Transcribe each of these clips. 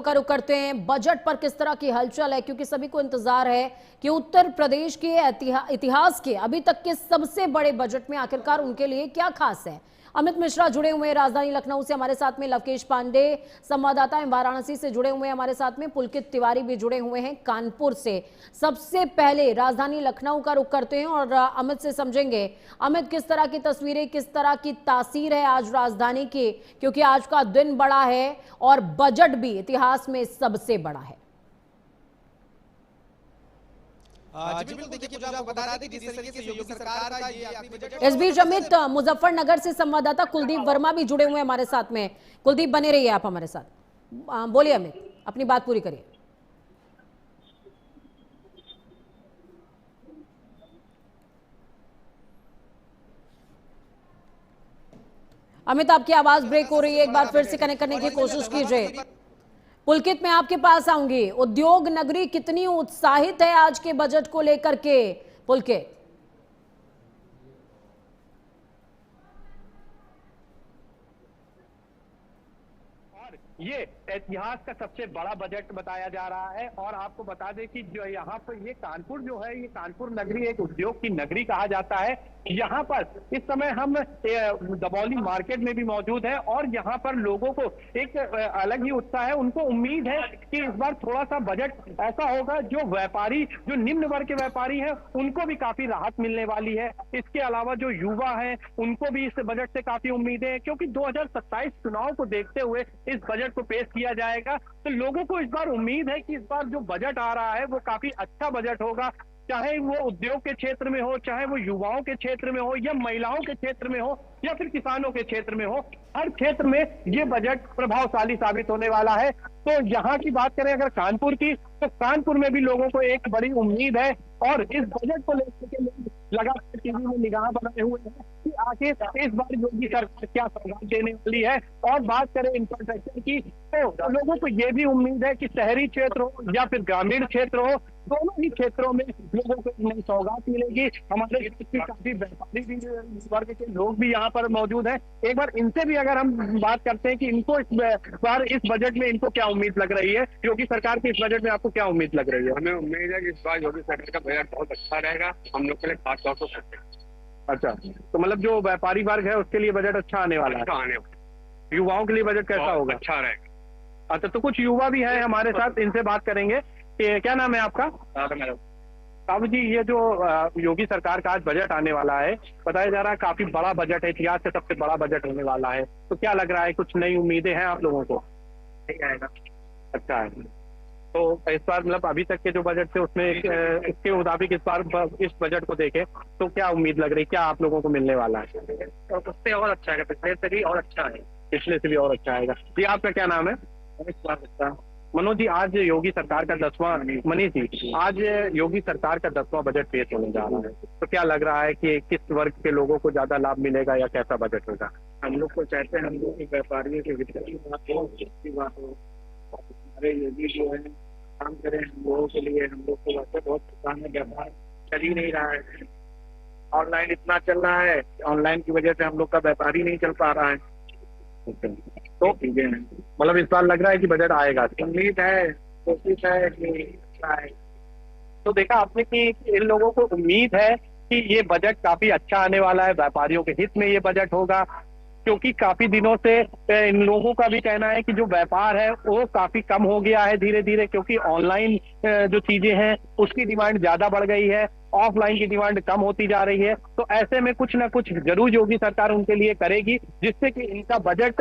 का रुख करते हैं बजट पर। किस तरह की हलचल है, क्योंकि सभी को इंतजार है कि उत्तर प्रदेश के इतिहास के अभी तक के सबसे बड़े बजट में आखिरकार उनके लिए क्या खास है। अमित मिश्रा जुड़े हुए हैं राजधानी लखनऊ से हमारे साथ में, लवकेश पांडे संवाददाता हैं वाराणसी से जुड़े हुए हैं हमारे साथ में, पुलकित तिवारी भी जुड़े हुए हैं कानपुर से। सबसे पहले राजधानी लखनऊ का रुख करते हैं और अमित से समझेंगे। अमित, किस तरह की तस्वीरें, किस तरह की तासीर है आज राजधानी की, क्योंकि आज का दिन बड़ा है और बजट भी इतिहास में सबसे बड़ा है। जी बिल्कुल, देखिए मुझे आपको बता दें कि जिस तरीके से योगी सरकार का ये आखिरी बजट। इस बीच अमित, मुजफ्फरनगर से संवाददाता कुलदीप वर्मा भी जुड़े हुए हैं हमारे साथ में। कुलदीप, बने रहिए आप हमारे साथ। बोलिए अमित, अपनी बात पूरी करिए। अमित, आपकी आवाज ब्रेक हो रही है, एक बार फिर से कनेक्ट करने की कोशिश कीजिए। पुलकित, मैं आपके पास आऊंगी। उद्योग नगरी कितनी उत्साहित है आज के बजट को लेकर के, पुलकित? ये इतिहास का सबसे बड़ा बजट बताया जा रहा है। और आपको बता दें कि जो यहाँ पर ये कानपुर जो है, ये कानपुर नगरी एक उद्योग की नगरी कहा जाता है। यहाँ पर इस समय हम दबौली मार्केट में भी मौजूद है और यहाँ पर लोगों को एक अलग ही उत्साह है। उनको उम्मीद है कि इस बार थोड़ा सा बजट ऐसा होगा जो व्यापारी, जो निम्न वर्ग के व्यापारी हैं, उनको भी काफी राहत मिलने वाली है। इसके अलावा जो युवा हैं, उनको भी इस बजट से काफी उम्मीदें हैं, क्योंकि 2027 चुनाव को देखते हुए इस बजट को पेश किया जाएगा। तो लोगों को इस बार उम्मीद है कि इस बार जो बजट आ रहा है वो काफी अच्छा बजट होगा, चाहे वो उद्योग के क्षेत्र में हो, चाहे वो युवाओं के क्षेत्र में हो, या महिलाओं के क्षेत्र में हो, या फिर किसानों के क्षेत्र में हो। हर क्षेत्र में ये बजट प्रभावशाली साबित होने वाला है। तो यहाँ की बात करें अगर कानपुर की, तो कानपुर में भी लोगों को एक बड़ी उम्मीद है और इस बजट को लेकर के लोग लगातार टीवी में निगाह बनाए हुए हैं कि आखिर इस बार योगी सरकार क्या सौगात देने वाली है। और बात करें इंफ्रास्ट्रक्चर की, तो लोगों को यह भी उम्मीद है कि शहरी क्षेत्र हो या फिर ग्रामीण क्षेत्र हो, दोनों ही क्षेत्रों में लोगों को नई सौगात मिलेगी। हमारे काफी व्यापारी भी, वर्ग के लोग भी यहाँ पर मौजूद हैं। एक बार इनसे भी अगर हम बात करते हैं कि इनको इस बार इस बजट में इनको क्या उम्मीद लग रही है, योगी सरकार की इस बजट में आपको क्या उम्मीद लग रही है? हमें उम्मीद है कि इस बार योगी सरकार का बजट बहुत अच्छा रहेगा, हम लोग के लिए खास तौर पर। अच्छा, तो मतलब जो व्यापारी वर्ग है उसके लिए बजट अच्छा आने वाला है। युवाओं के लिए बजट कैसा होगा? अच्छा रहेगा। अच्छा, तो कुछ युवा भी हैं हमारे साथ, इनसे बात करेंगे। क्या नाम है आपका? साहब जी, ये जो योगी सरकार का आज बजट आने वाला है, बताया जा रहा है काफी बड़ा बजट है, इतिहास से सबसे बड़ा बजट होने वाला है, तो क्या लग रहा है, कुछ नई उम्मीदें हैं आप लोगों को? ठीक आएगा। अच्छा है। तो इस बार मतलब अभी तक के जो बजट थे उसमें इसके मुताबिक इस बार इस बजट को देखें तो क्या उम्मीद लग रही है, क्या आप लोगों को मिलने वाला है? तो उससे और अच्छा है, पिछले से भी और अच्छा है। पिछले से भी और अच्छा आएगा। जी, आपका क्या नाम है? मनोज जी, आज योगी सरकार का 10वां, मनीष जी, आज योगी सरकार का 10वां बजट पेश होने जा रहा है, तो क्या लग रहा है कि किस वर्ग के लोगों को ज्यादा लाभ मिलेगा या कैसा बजट होगा? हम लोग को चाहते हैं, हम लोग के व्यापारियों के विकास की बात हो, अच्छी बात हो। हमारे योगी जो है काम करें हम लोगों के लिए, हम लोग को वैसे बहुत नुकसान है, व्यापार चल ही नहीं रहा है। ऑनलाइन इतना चल रहा है, ऑनलाइन की वजह से हम लोग का व्यापार ही नहीं चल पा रहा है। तो चीजें हैं, मतलब इस बार लग रहा है कि बजट आएगा, उम्मीद है, कोशिश है कि आए। तो देखा आपने कि इन लोगों को उम्मीद है कि ये बजट काफी अच्छा आने वाला है, व्यापारियों के हित में ये बजट होगा, क्योंकि काफी दिनों से इन लोगों का भी कहना है कि जो व्यापार है वो काफी कम हो गया है धीरे धीरे, क्योंकि ऑनलाइन जो चीजें हैं उसकी डिमांड ज्यादा बढ़ गई है, ऑफलाइन की डिमांड कम होती जा रही है। तो ऐसे में कुछ ना कुछ जरूर योगी सरकार उनके लिए करेगी, जिससे कि इनका बजट,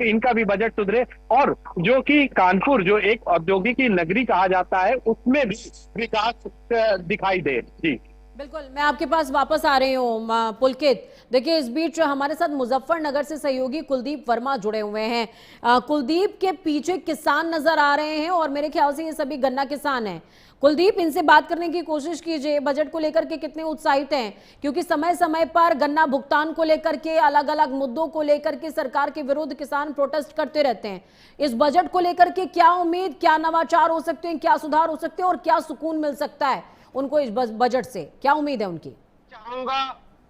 इनका भी बजट सुधरे और जो कि कानपुर जो एक औद्योगिक नगरी कहा जाता है उसमें भी विकास दिखाई दे। जी बिल्कुल, मैं आपके पास वापस आ रही हूँ पुलकित। देखिए, इस बीच हमारे साथ मुजफ्फरनगर से सहयोगी कुलदीप वर्मा जुड़े हुए हैं। कुलदीप के पीछे किसान नजर आ रहे हैं और मेरे ख्याल से ये सभी गन्ना किसान हैं। कुलदीप, इनसे बात करने की कोशिश कीजिए, बजट को लेकर के कितने उत्साहित हैं, क्योंकि समय समय पर गन्ना भुगतान को लेकर के, अलग अलग मुद्दों को लेकर के सरकार के विरुद्ध किसान प्रोटेस्ट करते रहते हैं। इस बजट को लेकर के क्या उम्मीद, क्या नवाचार हो सकते हैं, क्या सुधार हो सकते हैं और क्या सुकून मिल सकता है उनको इस बजट से, क्या उम्मीद है उनकी? चाहूंगा,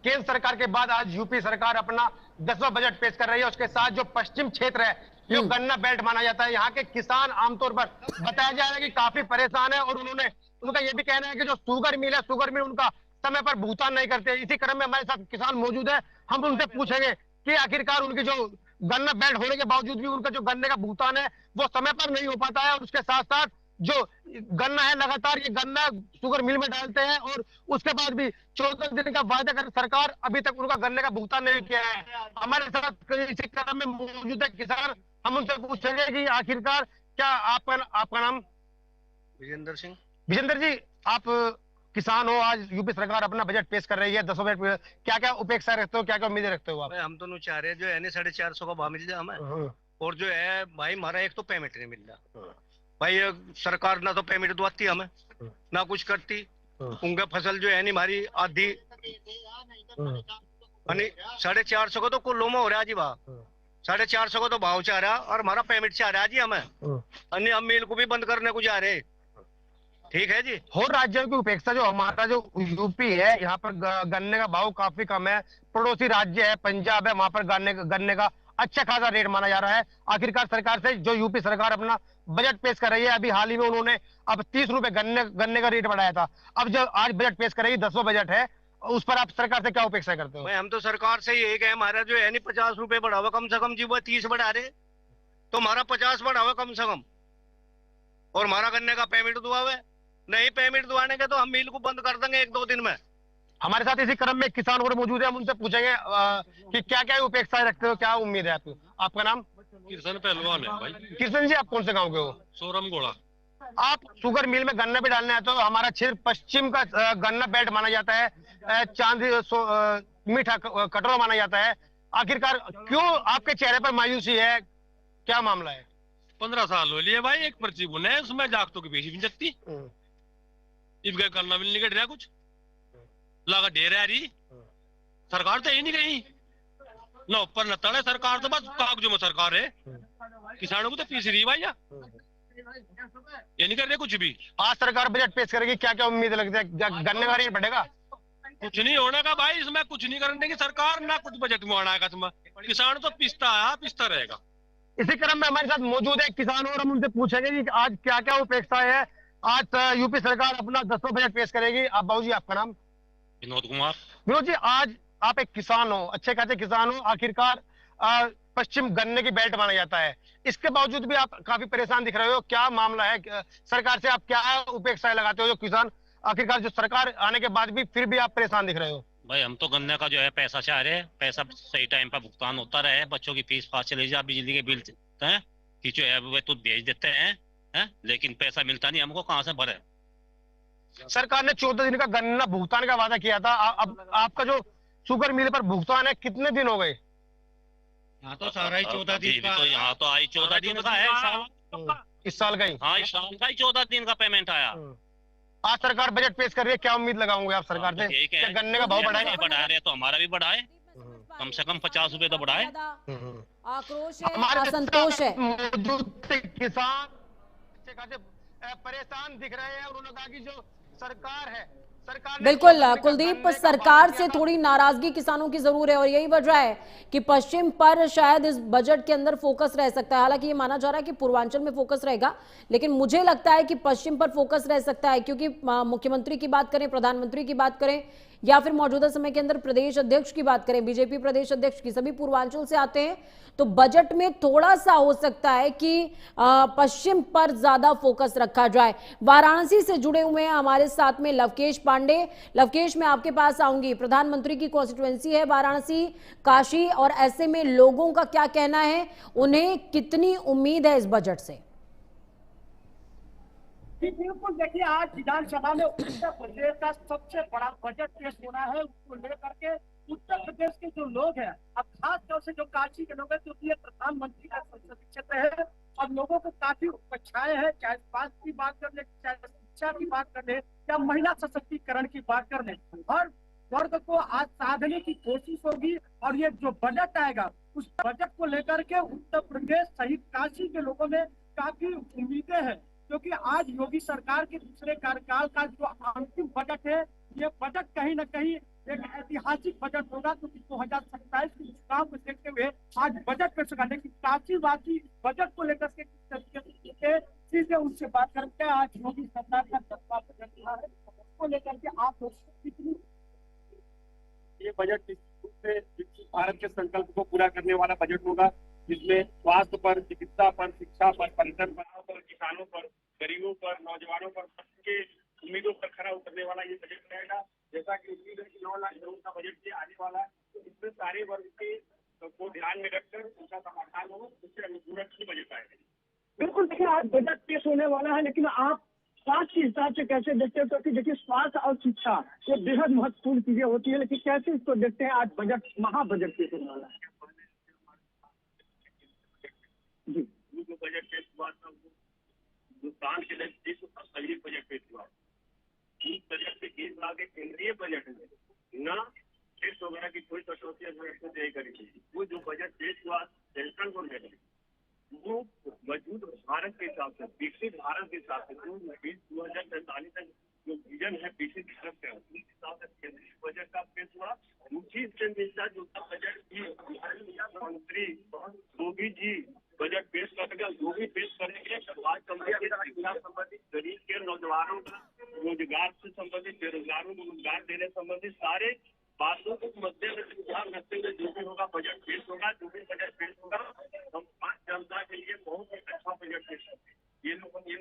केंद्र सरकार के बाद आज यूपी सरकार अपना 10वां बजट पेश कर रही है, उसके साथ जो पश्चिम क्षेत्र है जो गन्ना बेल्ट माना जाता है। यहाँ के किसान आमतौर पर बताया जा रहा है कि काफी परेशान है और उनका ये भी कहना है कि जो शुगर मिल है, शुगर मिल उनका समय पर भुगतान नहीं करते। इसी क्रम में हमारे साथ किसान मौजूद है, हम उनसे पूछेंगे कि आखिरकार उनकी जो गन्ना बेल्ट होने के बावजूद भी उनका जो गन्ने का भुगतान है वो समय पर नहीं हो पाता है, और उसके साथ साथ जो गन्ना है लगातार ये गन्ना शुगर मिल में डालते हैं और उसके बाद भी 14 दिन का वायदा कर सरकार अभी तक उनका गन्ने का भुगतान नहीं किया है। हमारे साथ इसी क्रम में मौजूद है किसान, हम उनसे पूछेंगे कि आखिरकार क्या आपका नाम? विजेंद्र सिंह। विजेंद्र जी, आप किसान हो, आज यूपी सरकार अपना बजट पेश कर रही है 10 बजट, क्या क्या उपेक्षा रखते हो, क्या क्या उम्मीदें रखते हो आप? हम तो नहीं चाह रहे जो है 450 का भाव मिल जाए हमें, और जो है भाई हमारा एक तो पेमेंट नहीं मिल रहा भाई। सरकार ना तो पेमेंट दवाती हमें ना कुछ करती, उनका फसल जो है नहीं हमारी आधी 450 का तो कुल्लू में हो रहा है जी भाव, 450 का तो भाव चाह रहा और हमारा पेमेंट चाह रहा है जी हमें, अन्य हम मिल को भी बंद करने को जा रहे। ठीक है जी। और राज्यों की उपेक्षा जो हमारा जो यूपी है, यहाँ पर गन्ने का भाव काफी कम है। पड़ोसी राज्य है पंजाब है, वहां पर गन्ने का अच्छा खासा रेट माना जा रहा है। आखिरकार सरकार से जो यूपी सरकार अपना बजट पेश कर रही है, अभी हाल ही में उन्होंने अब 30 रुपए गन्ने का रेट बढ़ाया था, अब जो आज बजट पेश कर रही है 10वां बजट है, उस पर आप सरकार से क्या अपेक्षा करते हो? भाई हम तो सरकार से यही कहे, हमारा जो है नहीं 50 रुपए बढ़ावा कम से कम जी, वो 30 बढ़ा रहे तो हमारा 50 बढ़ावा कम से कम, और हमारा गन्ने का पेमेंट दुआवे। नहीं पेमेंट दुआने के तो हम मिल को बंद कर देंगे 1-2 दिन में। हमारे साथ इसी क्रम में किसान और मौजूद है, हम उनसे पूछेंगे कि क्या क्या उपेक्षाएं रखते हो, क्या उम्मीद है आपको? आपका नाम? किशन पहलवान है भाई। किशन जी, आप कौन से गांव के हो? सोरम गोला। आप शुगर मिल में गन्ना भी डालने आते हो, हमारा क्षेत्र पश्चिम का गन्ना बेल्ट माना जाता है, चांदी मीठा कटोरा माना जाता है। आखिरकार क्यों आपके चेहरे पर मायूसी है, क्या मामला है? 15 साल हो लिए भाई, एक पर्ची बुने उसमें जागतों की बेची भी जगती, इस गए करना भी नहीं निकट रहा, कुछ लगा ढेर है रही। सरकार तो यही नहीं कही ना, ऊपर न तड़े सरकार तो बस कागजों में सरकार है, किसानों को तो पीस रही भाई, ये नहीं कर रहे कुछ भी। आज सरकार बजट पेश करेगी, क्या क्या उम्मीद लगती है? गन्ने का रेट बढ़ेगा? कुछ नहीं होने का भाई, इसमें कुछ नहीं करने की सरकार, ना कुछ बजट में आना है इसमें, किसान तो पिसता रहेगा। इसी क्रम में हमारे साथ मौजूद है किसान और हम उनसे पूछेंगे कि आज क्या क्या उपेक्षा है। आज यूपी सरकार अपना 10वां बजट पेश करेगी। आप बाबू जी, आपका नाम? विनोद कुमार। विनोद जी, आज आप एक किसान हो, अच्छे खासे किसान हो, आखिरकार पश्चिम गन्ने की बेल्ट माना जाता है, इसके बावजूद भी आप काफी परेशान दिख रहे हो, क्या मामला है? सरकार से आप क्या उपेक्षाएं लगाते हो जो किसान, आखिरकार जो सरकार आने के बाद भी फिर भी आप परेशान दिख रहे हो? भाई हम तो गन्ने का जो है पैसा चाह रहे हैं, पैसा सही टाइम पर भुगतान होता रहे, बच्चों की फीस फास चले जाए, बिजली के बिल कि जो है वे तो भेज देते हैं, लेकिन पैसा मिलता नहीं, हमको कहाँ से भरे? सरकार ने 14 दिन का गन्ना भुगतान का वादा किया था, अब आपका जो शुगर मिल पर भुगतान है कितने दिन हो गए? यहाँ तो सारा ही 14 दिन का, तो यहाँ तो आई 14 दिन का है इस साल का ही? हाँ, इस साल का ही 14 दिन का पेमेंट आया। आज सरकार बजट पेश कर रही है, क्या उम्मीद लगाओगे आप सरकार से? क्या गन्ने का भाव बढ़ाए? बढ़ा रहे तो हमारा भी बढ़ाए, कम से कम 50 रुपए तो बढ़ाए। आक्रोश है, असंतोष है। मौजूद किसान परेशान दिख रहे हैं और उन्होंने कहा कि जो सरकार है, बिल्कुल कुलदीप, सरकार से थोड़ी नाराजगी किसानों की जरूर है और यही वजह है कि पश्चिम पर शायद इस बजट के अंदर फोकस रह सकता है। हालांकि ये माना जा रहा है कि पूर्वांचल में फोकस रहेगा, लेकिन मुझे लगता है कि पश्चिम पर फोकस रह सकता है, क्योंकि मुख्यमंत्री की बात करें, प्रधानमंत्री की बात करें, या फिर मौजूदा समय के अंदर प्रदेश अध्यक्ष की बात करें, बीजेपी प्रदेश अध्यक्ष की, सभी पूर्वांचल से आते हैं, तो बजट में थोड़ा सा हो सकता है कि पश्चिम पर ज्यादा फोकस रखा जाए। वाराणसी से जुड़े हुए हैं हमारे साथ में लवकेश पांडे। लवकेश, मैं आपके पास आऊंगी, प्रधानमंत्री की कॉन्स्टिट्यूएंसी है वाराणसी, काशी, और ऐसे में लोगों का क्या कहना है, उन्हें कितनी उम्मीद है इस बजट से? बिल्कुल, देखिए आज विधानसभा में उत्तर प्रदेश का सबसे बड़ा बजट पेश होना है, उसको लेकर के उत्तर प्रदेश के जो लोग हैं, अब खास तौर से जो काशी के लोग हैं, क्योंकि ये प्रधानमंत्री का संसदीय क्षेत्र है, अब लोगों को काफी अपेक्षाएं हैं, चाहे स्वास्थ्य की बात कर ले, चाहे शिक्षा की बात कर ले, या महिला सशक्तिकरण की बात कर ले, हर वर्ग को आज साधने की कोशिश होगी। और ये जो बजट आएगा, उस बजट को लेकर के उत्तर प्रदेश सहित काशी के लोगों में काफी उम्मीदें हैं, क्योंकि आज योगी सरकार के दूसरे कार्यकाल का जो अंतिम बजट है, ये बजट कहीं न कहीं एक ऐतिहासिक बजट होगा, क्योंकि 2027 के चुनाव को देखते हुए आज बजट पेश होगा। लेकिन काफी बाकी बजट को लेकर के किस तरीके से सीधे उनसे बात करते हैं। आज योगी सरकार का 10वां बजट रहा है, उसको लेकर के आप लोग कितनी ये बजट निश्चित रूप से विकसित भारत के संकल्प को पूरा करने वाला बजट होगा, जिसमें स्वास्थ्य पर, चिकित्सा पर, शिक्षा पर, पर्यटन पर, किसानों पर, गरीबों पर, नौजवानों पर, सबके उम्मीदों पर खरा उतरने वाला ये बजट रहेगा। जैसा कि उम्मीद है कि 9 लाख करोड़ का बजट ये आने वाला है, तो इसमें सारे वर्ग के को ध्यान में रखकर उनका समाधान हो, उससे अनुपूरक ही बजट आएगा। बिल्कुल, देखिए आज बजट पेश होने वाला है, लेकिन आप स्वास्थ्य के हिसाब से कैसे देखते हैं? क्योंकि देखिए स्वास्थ्य और शिक्षा ये बेहद महत्वपूर्ण चीजें होती है, लेकिन कैसे इसको देखते हैं आज बजट महाबजट पेश होने वाला है? जी, जो बजट पेश हुआ था वो हिंदुस्तान के लिए सही बजट पेश हुआ। इस बजट में 1 लाख के केंद्रीय बजट में न टैक्स वगैरह की कोई कटौती तय करी थी। वो जो बजट पेश हुआ सेंट्रल को लेकर वो मजबूत भारत के हिसाब से, विकसित भारत के हिसाब से, जो 2047 तक जो विजन है विकसित भारत का, उस हिसाब से केंद्रीय बजट का पेश हुआ। उसी से मिलता जुलता बजट की मंत्री योगी जी बजट पेश करेगा, जो भी पेश करेंगे समाज संबंधित, शिक्षा संबंधित, गरीब के नौजवानों का रोजगार से संबंधित, बेरोजगारों को रोजगार देने संबंधित सारे बातों को मद्देनजर ध्यान रखते हुए जो भी होगा बजट पेश होगा। जो भी बजट पेश होगा हम आम जनता के लिए बहुत ही अच्छा बजट पेश होगा। ये लोग ये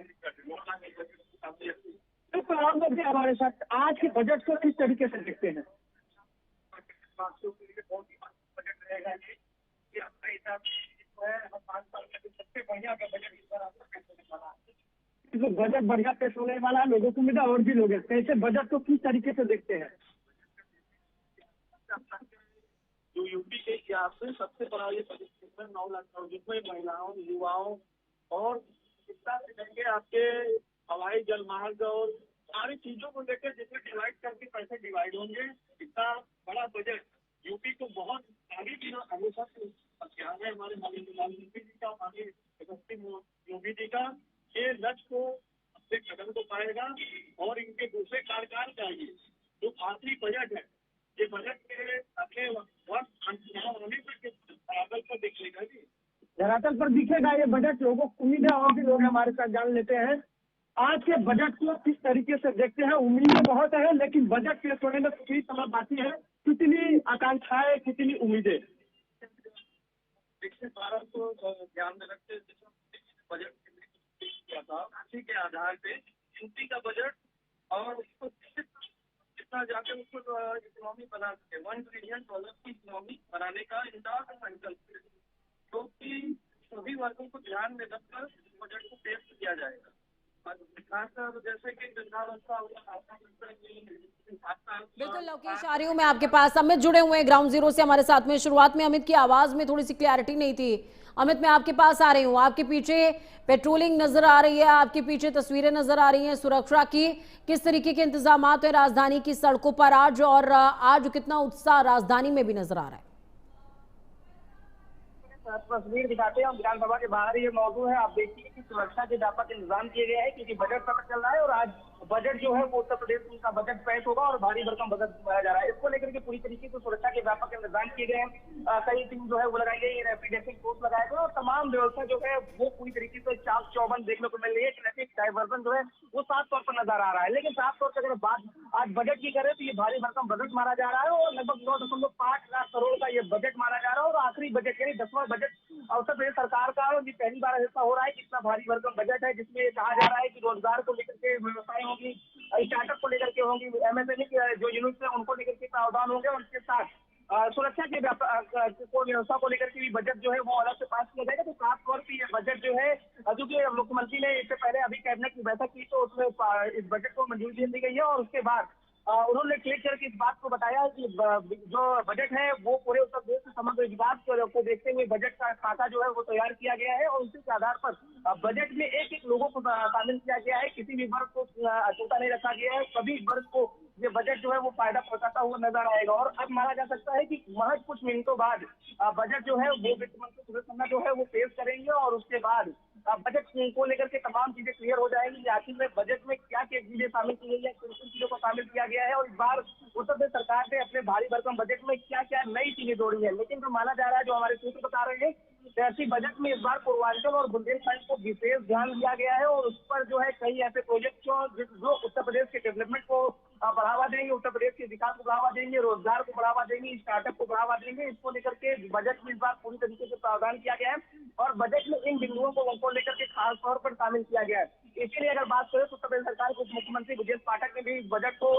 बिल्कुल, आप लोग भी हमारे साथ आज के बजट को किस तरीके से देखते हैं? बहुत ही बजट रहेगा ये अपने हिसाब से 5 साल में सबसे बढ़िया का बजट इस बार आपको पेश होने वाला है। बजट बढ़िया पेश होने वाला है, लोगों को उम्मीद है और भी लोग हैं। कैसे बजट को किस तरीके से देखते हैं? जो यूपी के इतिहास में सबसे बड़ा ये बजट 9 लाख करोड़, जिसमें महिलाओं, युवाओं और शिक्षा से लेके आपके हवाई जल मार्ग और सारी चीजों को लेकर जिसमें डिवाइड करके पैसे डिवाइड होंगे, इतना बड़ा बजट यूपी को बहुत आगे की हमेशा से ध्यान है हमारे माननीय प्रधानमंत्री जी का, माननीय योगी जी का। ये लक्ष्य को अपने कदम को पाएगा और इनके दूसरे कार्यकाल का ये जो आखिरी बजट है, ये बजट के अगले वर्ष होने तक धरातल पर दिखेगा जी, धरातल पर दिखेगा ये बजट। लोगों को उम्मीद है और भी लोग हमारे साथ जान लेते हैं आज के बजट को किस तरीके से देखते हैं। उम्मीदें बहुत है, लेकिन बजट पेश होने में पूरी समय बाकी है। कितनी आकांक्षाएं, कितनी उम्मीदें? विकसित भारत को ध्यान में रखते बजट किया था, उसी के आधार पे यूपी का बजट और उसको जितना जाके उसको इकोनॉमी बना सके, $1 ट्रिलियन की इकोनॉमी बनाने का इनका संकल्प, जो कि सभी वर्गों को ध्यान में रखकर बजट को पेश किया जाएगा। जैसे कि बिल्कुल लोकेश, आ रही हूं मैं आपके पास। अमित जुड़े हुए हैं ग्राउंड जीरो से हमारे साथ में। शुरुआत में अमित की आवाज में थोड़ी सी क्लैरिटी नहीं थी। अमित, मैं आपके पास आ रही हूं। आपके पीछे पेट्रोलिंग नजर आ रही है, आपके पीछे तस्वीरें नजर आ रही हैं सुरक्षा की। किस तरीके के इंतजाम है राजधानी की सड़कों पर आज, और आज कितना उत्साह राजधानी में भी नजर आ रहा है? तस्वीर दिखाते हैं, विधानसभा के बाहर ये मौजूद है। आप देखिए कि सुरक्षा के व्यापक इंतजाम किए गए हैं, क्योंकि बजट पता चल रहा है और आज बजट जो है वो उत्तर प्रदेश का बजट पेश होगा और भारी भरकम बजट बनाया जा रहा है। इसको लेकर के पूरी तरीके से सुरक्षा के व्यापक इंतजाम किए गए हैं। कई टीम जो है वो लगाई गई, रैपिड एक्शन फोर्स लगाए गए और तमाम व्यवस्था जो है वो पूरी तरीके से चाक चौबंद देखने को मिल रही है। ट्रैफिक डाइवर्जन जो है वो साफ तौर पर नजर आ रहा है। लेकिन साफ तौर पर अगर बात आज बजट की करें तो ये भारी भरकम बजट माना जा रहा है और लगभग 9.5 लाख करोड़ का ये बजट माना जा रहा है। और आखिरी बजट यानी 10वां बजट उत्तर प्रदेश सरकार का ये पहली बार ऐसा हो रहा है कि इतना भारी भरकम बजट है, जिसमें कहा जा रहा है कि रोजगार को लेकर के व्यवस्थाएं होंगी, स्टार्टअप को लेकर के होंगी, एमएसएमई जो यूनिट है उनको लेकर के प्रावधान होंगे, उनके साथ सुरक्षा के व्यवस्था को लेकर के भी बजट जो है वो अलग से पास किया जाएगा। तो खास तौर पर ये बजट जो है, क्योंकि मुख्यमंत्री ने इससे पहले अभी कैबिनेट की बैठक की तो उसमें इस बजट को मंजूरी दी गई है और उसके बाद उन्होंने ट्वीट करके इस बात को बताया कि जो बजट है वो पूरे उत्तर प्रदेश के समग्र विकास को देखते हुए बजट का खाका जो है वो तैयार किया गया है और उसी के आधार पर बजट में एक एक लोगों को शामिल किया गया है। किसी भी वर्ग को अछूता नहीं रखा गया है, सभी वर्ग को ये बजट जो है वो फायदा पहुंचाता हुआ नजर आएगा। और अब माना जा सकता है कि महज कुछ मिनटों बाद बजट जो है वो वित्त मंत्री सुरेश खन्ना जो है वो पेश करेंगे और उसके बाद बजट को लेकर के तमाम चीजें क्लियर हो जाएंगी। आखिर में बजट में क्या क्या चीजें शामिल की गई है, किन किन चीजों को शामिल किया गया है और इस बार उत्तर प्रदेश सरकार ने अपने भारी भरकम बजट में क्या क्या नई चीजें जोड़ी है। लेकिन जो माना जा रहा है, जो हमारे सूत्र बता रहे हैं, ऐसी बजट में इस बार पूर्वांचल और बुंदेलखंड को विशेष ध्यान दिया गया है और उस पर जो है कई ऐसे प्रोजेक्ट जो उत्तर प्रदेश के डेवलपमेंट को बढ़ावा देंगे, उत्तर प्रदेश के विकास को बढ़ावा देंगे, रोजगार को बढ़ावा देंगे, स्टार्टअप को बढ़ावा देंगे। इसको लेकर के बजट में इस बार पूरी तरीके से प्रावधान किया गया है और बजट में इन बिंदुओं को लेकर के खास तौर पर शामिल किया गया है। इसके लिए अगर बात करें तो उत्तर प्रदेश सरकार के उप मुख्यमंत्री ब्रजेश पाठक ने भी बजट को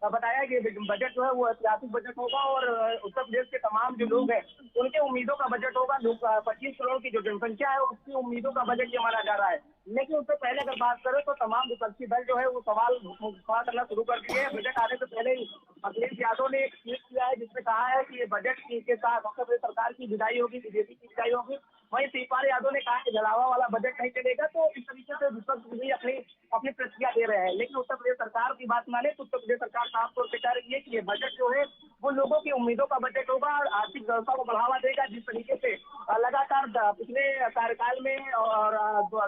बताया कि बजट जो है वो ऐतिहासिक बजट होगा और उत्तर प्रदेश के तमाम जो लोग हैं उनके उम्मीदों का बजट होगा। 25 करोड़ की जो जनसंख्या है उसकी उम्मीदों का बजट ये माना जा रहा है। लेकिन उससे पहले अगर बात करें तो तमाम विपक्षी दल जो है वो सवाल करना शुरू कर दिए हैं। बजट आने से पहले ही अखिलेश यादव ने एक ट्वीट किया है जिसमें कहा है कि ये बजट के साथ उत्तर प्रदेश सरकार की विदाई होगी, बीजेपी की विदाई होगी। वहीं शिवपाल यादव ने कहा कि जलावा वाला बजट नहीं चलेगा। तो इस तरीके से विपक्ष भी अपनी प्रतिक्रिया दे रहे हैं। लेकिन उत्तर प्रदेश सरकार की बात माने तो उत्तर प्रदेश सरकार साफ तौर पर कह रही है कि ये बजट जो है वो लोगों की उम्मीदों का बजट होगा और आर्थिक व्यवस्था को बढ़ावा देगा। जिस तरीके से लगातार पिछले कार्यकाल में और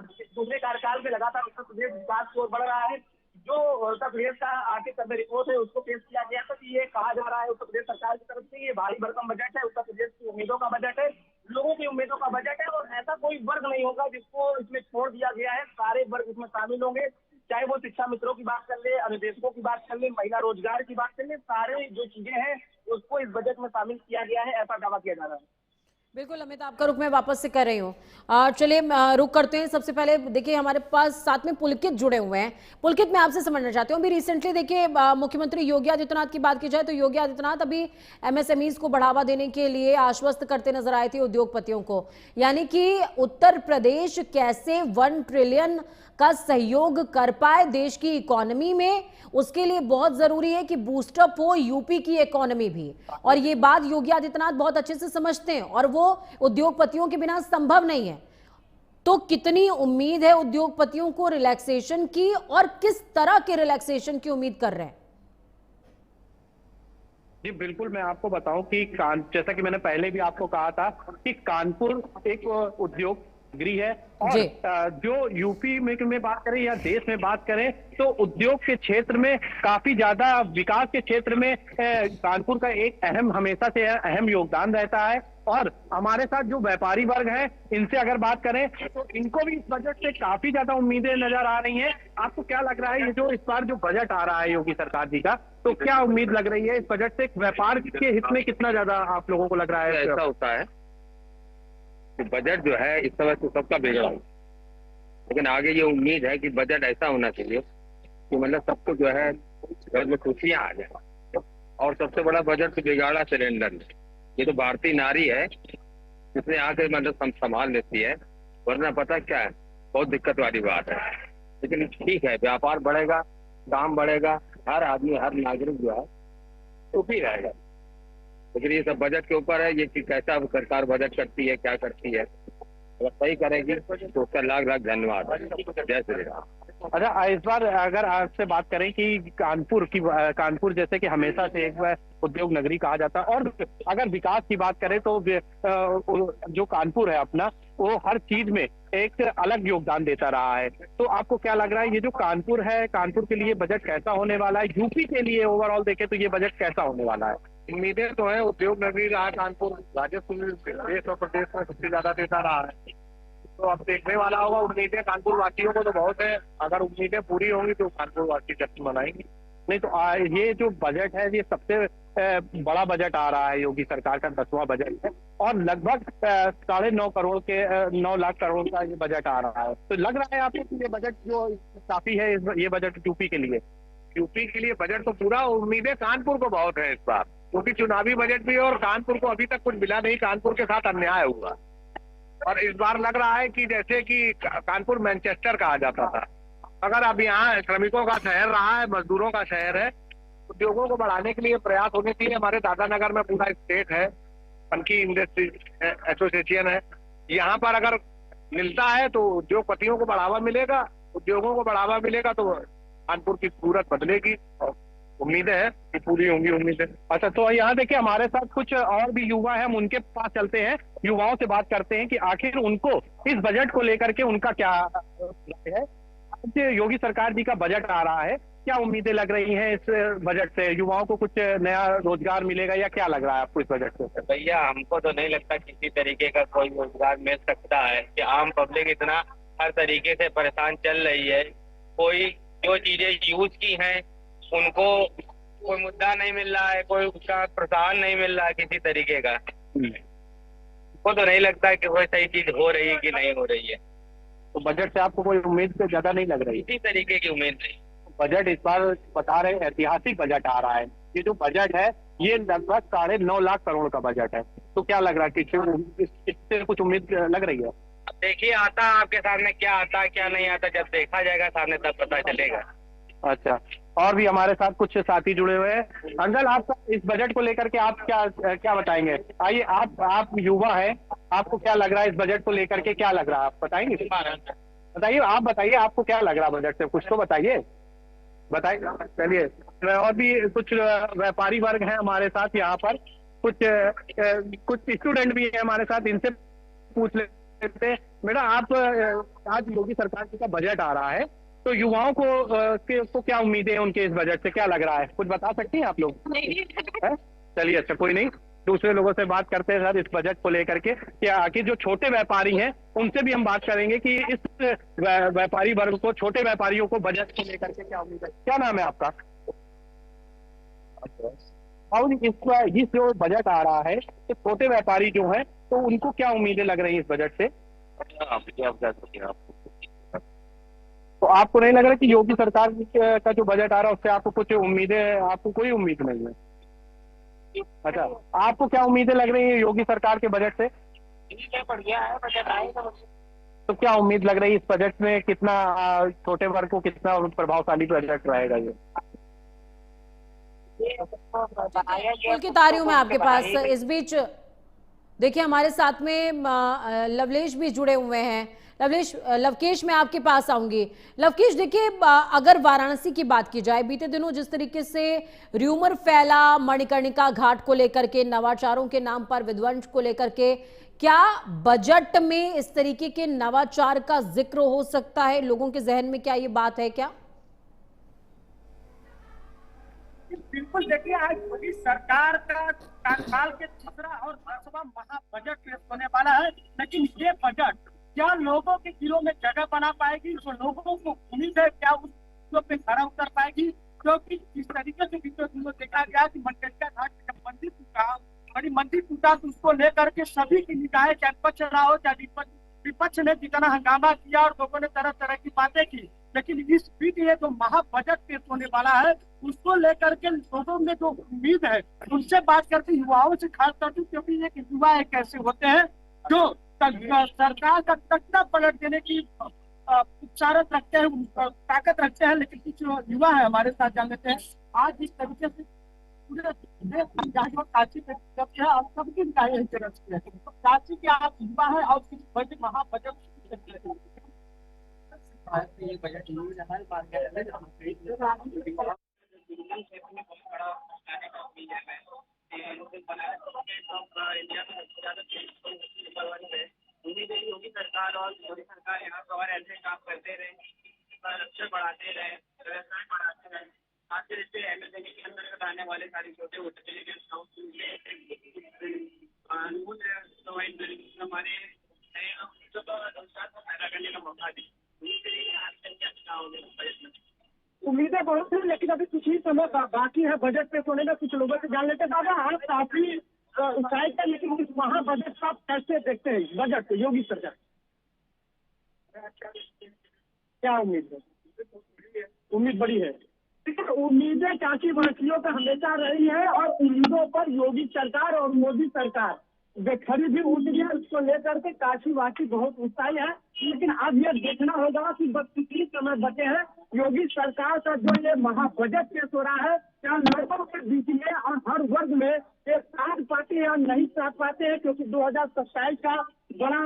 दूसरे कार्यकाल में लगातार उत्तर प्रदेश विकास की ओर बढ़ रहा है। जो उत्तर प्रदेश का आर्थिक सर्वे रिपोर्ट है उसको पेश किया गया तो ये कहा जा रहा है उत्तर प्रदेश सरकार की तरफ से ये भारी भरकम बजट है, उत्तर प्रदेश की उम्मीदों का बजट है, लोगों की उम्मीदों का बजट है और ऐसा कोई वर्ग नहीं होगा जिसको इसमें छोड़ दिया गया है। सारे वर्ग इसमें शामिल होंगे, चाहे वो शिक्षा मित्रों की बात कर ले, अनुदेशकों की बात कर ले, महिला रोजगार की बात कर ले, सारे जो चीजें हैं उसको इस बजट में शामिल किया गया है, ऐसा दावा किया जा रहा है। बिल्कुल अमित, आपका रुख मैं वापस से कर रही हूँ। चलिए रुक करते हैं। सबसे पहले देखिए हमारे पास साथ में पुलकित जुड़े हुए हैं। पुलकित, मैं आपसे समझना चाहती हूँ, अभी रिसेंटली देखिए मुख्यमंत्री योगी आदित्यनाथ की बात की जाए तो योगी आदित्यनाथ अभी एमएसएमईज को बढ़ावा देने के लिए आश्वस्त करते नजर आए थे उद्योगपतियों को, यानी कि उत्तर प्रदेश कैसे 1 ट्रिलियन का सहयोग कर पाए देश की इकोनॉमी में, उसके लिए बहुत जरूरी है कि बूस्टअप हो यूपी की इकोनॉमी भी। और ये बात योगी आदित्यनाथ बहुत अच्छे से समझते हैं और वो उद्योगपतियों के बिना संभव नहीं है। तो कितनी उम्मीद है उद्योगपतियों को रिलैक्सेशन की और किस तरह के रिलैक्सेशन की उम्मीद कर रहे हैं? जी बिल्कुल, मैं आपको बताऊं कि जैसा कि मैंने पहले भी आपको कहा था कि कानपुर एक उद्योग नगरी है और जो यूपी में बात करें या देश में बात करें तो उद्योग के क्षेत्र में काफी ज्यादा विकास के क्षेत्र में कानपुर का एक हमेशा से अहम योगदान रहता है। और हमारे साथ जो व्यापारी वर्ग है इनसे अगर बात करें तो इनको भी इस बजट से काफी ज्यादा उम्मीदें नजर आ रही हैं। आपको क्या लग रहा है ये जो इस बार जो बजट आ रहा है योगी सरकार जी का, तो क्या उम्मीद लग रही है इस बजट से? व्यापार के हित में कितना ज्यादा आप लोगों को लग रहा है? ऐसा होता है कि बजट जो है इस समय तो सबका बिगड़ा, लेकिन आगे ये उम्मीद है कि बजट ऐसा होना चाहिए कि मतलब सबको जो है घर में खुशियां आ जाए। और सबसे बड़ा बजट तो बिगाड़ा सिलेंडर। ये तो भारतीय नारी है जिसने आके मतलब संभाल लेती है, वरना पता क्या है बहुत दिक्कत वाली बात है। लेकिन ठीक है, व्यापार बढ़ेगा, काम बढ़ेगा, हर आदमी हर नागरिक जो है सुखी रहेगा। लेकिन ये सब बजट के ऊपर है, ये कि कैसा सरकार बजट करती है, क्या करती है। अगर सही करेगी तो उसका लाख लाख धन्यवाद। जय श्री राम। अच्छा, इस बार अगर आपसे बात करें कि कानपुर जैसे कि हमेशा से एक उद्योग नगरी कहा जाता है और अगर विकास की बात करें तो जो कानपुर है अपना वो हर चीज में एक अलग योगदान देता रहा है। तो आपको क्या लग रहा है ये जो कानपुर है, कानपुर के लिए बजट कैसा होने वाला है? यूपी के लिए ओवरऑल देखें तो ये बजट कैसा होने वाला है? उम्मीदें तो है, उद्योग नगरी रहा कानपुर, राजस्व देश और प्रदेश में सबसे ज्यादा देता रहा है। तो अब देखने वाला होगा। उम्मीदें कानपुर वासियों को तो बहुत है, अगर उम्मीदें पूरी होंगी तो कानपुर वासी जश्न मनाएंगे। नहीं तो ये जो बजट है ये सबसे बड़ा बजट आ रहा है योगी सरकार का, 10वां बजट है और लगभग 9.5 लाख करोड़ का ये बजट आ रहा है। तो लग रहा है आपको कि ये बजट जो काफी है, ये बजट यूपी के लिए? यूपी के लिए बजट तो पूरा, उम्मीदें कानपुर को बहुत है इस बार, क्योंकि चुनावी बजट भी है और कानपुर को अभी तक कुछ मिला नहीं। कानपुर के साथ अन्याय हुआ और इस बार लग रहा है कि जैसे कि कानपुर मैनचेस्टर कहा जाता था, अगर अब यहाँ श्रमिकों का शहर रहा है, मजदूरों का शहर है, उद्योगों को बढ़ाने के लिए प्रयास होने चाहिए। हमारे दादानगर में पूरा स्टेट है, पनकी इंडस्ट्री एसोसिएशन है, यहाँ पर अगर मिलता है तो उद्योगपतियों को बढ़ावा मिलेगा, उद्योगों को बढ़ावा मिलेगा तो कानपुर की सूरत बदलेगी और उम्मीदें हैं कि पूरी होंगी उम्मीदें। अच्छा, तो यहाँ देखिए हमारे साथ कुछ और भी युवा हैं, हम उनके पास चलते हैं, युवाओं से बात करते हैं कि आखिर उनको इस बजट को लेकर के उनका क्या राय है। आज योगी सरकार जी का बजट आ रहा है, क्या उम्मीदें लग रही हैं इस बजट से? युवाओं को कुछ नया रोजगार मिलेगा या क्या लग रहा है आपको इस बजट से? भैया हमको तो नहीं लगता किसी तरीके का कोई रोजगार मिल सकता है कि आम पब्लिक इतना हर तरीके से परेशान चल रही है। कोई जो चीजें यूज की हैं उनको कोई मुद्दा नहीं मिल रहा है, कोई उसका प्रोत्साहन नहीं मिल रहा है किसी तरीके का। हमको तो नहीं लगता कि कोई सही चीज हो रही है कि नहीं हो रही है। तो बजट से आपको कोई उम्मीद से ज्यादा नहीं लग रही? इसी तरीके की उम्मीद नहीं। बजट इस बार बता रहे ऐतिहासिक बजट आ रहा है। ये जो बजट है ये लगभग 9.5 लाख करोड़ का बजट है। तो क्या लग रहा है कि इससे कुछ उम्मीद लग रही है? देखिए आता आपके सामने क्या आता है क्या नहीं आता, जब देखा जाएगा सामने तब पता चलेगा। अच्छा, और भी हमारे साथ कुछ साथी जुड़े हुए हैं। अंकल, आप इस बजट को लेकर के आप क्या बताएंगे? आइए, आप युवा हैं, आपको क्या लग रहा है इस बजट को लेकर के? क्या लग रहा है आप बताएंगे? बताइए, आप बताइए आपको क्या लग रहा है बजट से, कुछ तो बताइए। चलिए, और भी कुछ व्यापारी वर्ग हैं हमारे साथ यहाँ पर, कुछ स्टूडेंट भी हैं हमारे साथ, इनसे पूछ लेते हैं। बेटा, आप आज योगी सरकार जी का बजट आ रहा है, तो युवाओं को क्या उम्मीदें हैं उनके इस बजट से? क्या लग रहा है, कुछ बता सकती हैं आप लोग? चलिए, अच्छा, कोई नहीं, दूसरे लोगों से बात करते हैं सर इस बजट को लेकर के कि आखिर जो छोटे व्यापारी हैं उनसे भी हम बात करेंगे कि इस व्यापारी वर्ग को, छोटे व्यापारियों को बजट को लेकर के क्या उम्मीद है। क्या नाम है आपका? और इस जो बजट आ रहा है तो छोटे व्यापारी जो है तो उनको क्या उम्मीदें लग रही है इस बजट से? तो आपको नहीं लग रहा कि योगी सरकार का जो बजट आ रहा है उससे आपको कुछ उम्मीदें, आपको कोई उम्मीद नहीं है? अच्छा, आपको क्या उम्मीदें लग रही है योगी सरकार के बजट से? बढ़िया है बजट आएगा। तो क्या उम्मीद लग रही है इस बजट में, कितना छोटे वर्ग को कितना प्रभावशाली बजट रहेगा ये? बिल्कुल की तारियों में आपके पास। इस बीच देखिए हमारे साथ में लवलेश भी जुड़े हुए हैं। लवकेश, मैं आपके पास आऊंगी। लवकेश, देखिए अगर वाराणसी की बात की जाए, बीते दिनों जिस तरीके से र्यूमर फैला मणिकर्णिका घाट को लेकर के, नवाचारों के नाम पर विध्वंस को लेकर के, क्या बजट में इस तरीके के नवाचार का जिक्र हो सकता है? लोगों के जहन में क्या ये बात है क्या? बिल्कुल, देखिए आज मोदी सरकार का कार्यकाल के तीसरा और 10वां महाबजट पेश होने वाला है, लेकिन ये बजट क्या लोगों के दिलों में जगह बना पाएगी? जो लोगों को उम्मीद है क्या उस पे खरा उतर पाएगी? क्योंकि जिस तरीके से बीते दिनों देखा गया कि मणिकर्णिका घाट जब मंदिर टूटा, बड़ी मंदिर टूटा, तो उसको लेकर के सभी की निगाहें, चाहे पक्ष रहा हो चाहे विपक्ष ने जितना हंगामा किया और लोगों ने तरह तरह की बातें की, लेकिन इस बीच ये जो महाबजट पेश होने वाला है उसको लेकर के लोगों में जो उम्मीद है, उनसे बात करके युवाओं से खास करके, क्योंकि एक युवा एक ऐसे होते हैं जो सरकार का तख्ता पलट देने की उपचारत रखते हैं, ताकत रखते हैं, लेकिन कुछ युवा है हमारे साथ जान लेते हैं। आज इस तरीके से पूरे देश काशी पे है और सबकी निगाहें इस तरफ से है, तो काशी के आप युवा है और किस बजट महाबजट योगी सरकार और मोदी सरकार यहाँ पर ऐसे काम करते रहे, लक्ष्य बढ़ाते रहे, व्यवसाय बढ़ाते रहे। आखिर इससे एमएसएमई के अंतर्गत आने वाले सारे छोटे हमारे रोजगार को पैदा करने का मौका दी। उम्मीदें बहुत है, लेकिन अभी कुछ ही समय बाकी है बजट पेश होने में। कुछ लोगों से जान लेते हैं। दादा, आप काफी उत्साहित है, लेकिन इस महाबजट का आप कैसे देखते हैं? बजट योगी सरकार क्या उम्मीद है? उम्मीद बड़ी है, लेकिन उम्मीदें काशी वासियों का हमेशा रही है और उम्मीदों पर योगी सरकार और मोदी सरकार खरी भी उतरी है। उसको लेकर के काशी वासी बहुत उत्साही है, लेकिन अब यह देखना होगा कि बस कितनी समय बचे हैं योगी सरकार का जो ये महाबजट पेश हो रहा है, क्या लोगों के बीच में और हर वर्ग में एक साथ पाते हैं या नहीं साथ पाते हैं? क्योंकि 2027 का बड़ा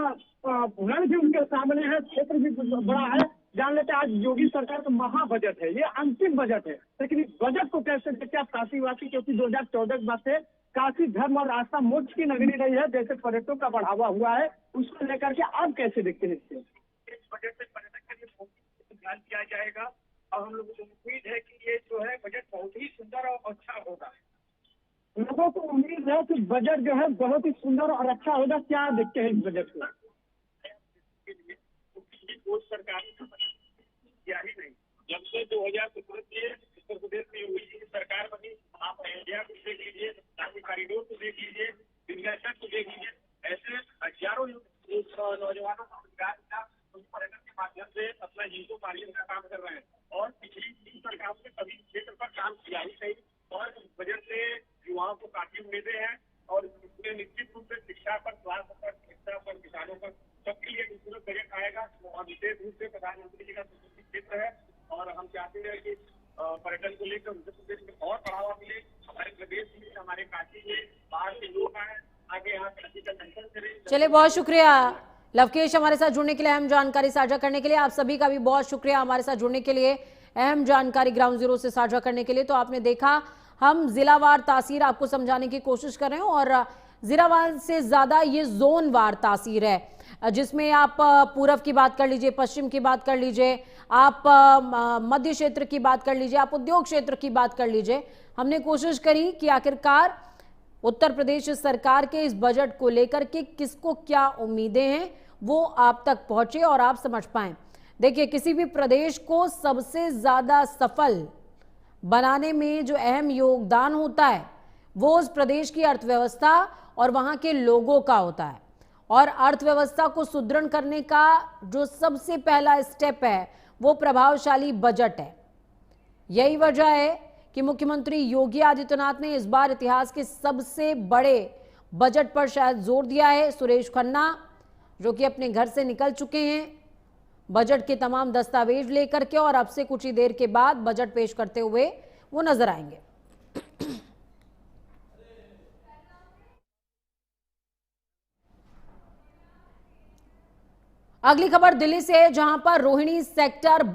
रण भी उनके सामने है, क्षेत्र भी बड़ा है, जान लेते हैं आज योगी सरकार का महा बजट है, ये अंतिम बजट है, लेकिन इस बजट को कैसे देखते हैं आप काशीवासी, क्योंकि 2014 के बाद से काशी धर्म और आस्था मोक्ष की नगरी रही है, जैसे पर्यटकों का बढ़ावा हुआ है उसको लेकर के आप कैसे देखते हैं इससे? इस बजट में पर्यटक के लिए बहुत ध्यान दिया जाएगा और हम लोगों को उम्मीद है कि ये जो है बजट बहुत ही सुंदर और अच्छा होगा। लोगों को उम्मीद है कि बजट जो है बहुत ही सुंदर और अच्छा होगा, क्या देखते हैं इस बजट को? कोई सरकार किया ही नहीं, जब से 2017 से उत्तर प्रदेश में योगी जी की सरकार बनी, आप अयोध्या को देख लीजिए, काशी कॉरिडोर को देख लीजिए, विंध्याचल को देख लीजिए, ऐसे हजारों नौजवानों को रोजगार का पर्यटन के माध्यम से अपना जीविकोपार्जन का काम कर रहे हैं और पिछली 3 सरकारों ने सभी क्षेत्र पर काम किया ही नहीं और बजट से युवाओं को काफी उम्मीदें हैं और इसमें निश्चित रूप से शिक्षा पर, स्वास्थ्य पर, शिक्षा पर, किसानों पर सबके लिए खूबसूरत बजट आएगा और विशेष रूप से प्रधानमंत्री जी का क्षेत्र है और हम चाहते हैं कि पर्यटन को लेकर उत्तर प्रदेश में और बढ़ावा मिले, हमारे प्रदेश में, हमारे काशी में बाहर के लोग आए, आगे यहाँ काशी का दर्शन करें। चलिए, बहुत शुक्रिया लवकेश हमारे साथ जुड़ने के लिए, अहम जानकारी साझा करने के लिए। आप सभी का भी बहुत शुक्रिया हमारे साथ जुड़ने के लिए, अहम जानकारी ग्राउंड जीरो से साझा करने के लिए। तो आपने देखा, हम जिलावार तासीर आपको समझाने की कोशिश कर रहे हैं और जिलावार से ज्यादा ये जोनवार तासीर है, जिसमें आप पूर्व की बात कर लीजिए, पश्चिम की बात कर लीजिए, आप मध्य क्षेत्र की बात कर लीजिए, आप उद्योग क्षेत्र की बात कर लीजिए। हमने कोशिश करी कि आखिरकार उत्तर प्रदेश सरकार के इस बजट को लेकर के किसको क्या उम्मीदें हैं वो आप तक पहुंचे और आप समझ पाएं। देखिए, किसी भी प्रदेश को सबसे ज्यादा सफल बनाने में जो अहम योगदान होता है वो उस प्रदेश की अर्थव्यवस्था और वहां के लोगों का होता है। और अर्थव्यवस्था को सुदृढ़ करने का जो सबसे पहला स्टेप है वो प्रभावशाली बजट है। यही वजह है कि मुख्यमंत्री योगी आदित्यनाथ ने इस बार इतिहास के सबसे बड़े बजट पर शायद जोर दिया है। सुरेश खन्ना जो कि अपने घर से निकल चुके हैं बजट के तमाम दस्तावेज लेकर के, और अब से कुछ ही देर के बाद बजट पेश करते हुए वो नजर आएंगे। अगली खबर दिल्ली से है, जहां पर रोहिणी सेक्टर